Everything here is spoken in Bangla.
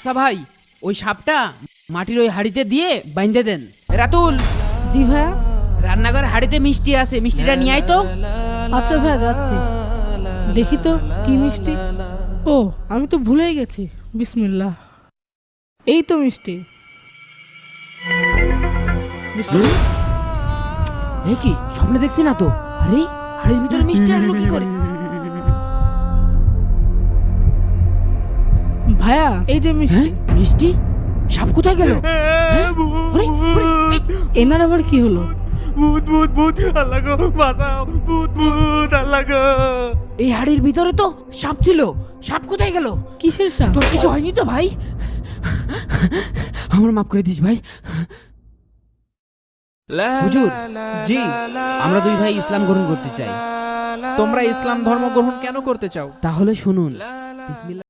আচ্ছা ভাই, ওই সাপটা মাটির ওই হাঁড়িতে দিয়ে বাইন্ধে দেন। রাতুল, জি ভাইয়া। রান্নাঘর হাঁড়িতে মিষ্টি আছে, মিষ্টিটা নিয়ে আয় তো। আচ্ছা ভাইয়া, যাচ্ছি। দেখি তো কি মিষ্টি। ও, আমি তো ভুলেই গেছি। বিসমিল্লাহ। এই তো মিষ্টি। এই কি স্বপ্নে দেখছি না তো? আরে হাড়ির ভিতরে মিষ্টি আসলো কি করে? ভাইয়া, এই যে মিষ্টি। হ্যাঁ, মিষ্টি? সাপ কোথায় গেল? হ্যাঁ? ওরে, ওরে, এই, এনার আবার কি হলো? ভূত ভূত ভূত, আল্লাহ গো বাঁচাও, ভূত ভূত, আল্লাহ গো। এই হাড়ির ভিতরে তো সাপ ছিল। সাপ কোথায় গেল? কিসের সাপ? তোর কিছু হয়নি তো ভাই? আমার মাফ করে দিস ভাই। হুজুর, জি, আমরা দুই ভাই ইসলাম গ্রহণ করতে চাই। তোমরা ইসলাম ধর্ম গ্রহণ কেন করতে চাও? তাহলে শুনুন। বিসমিল্লাহ।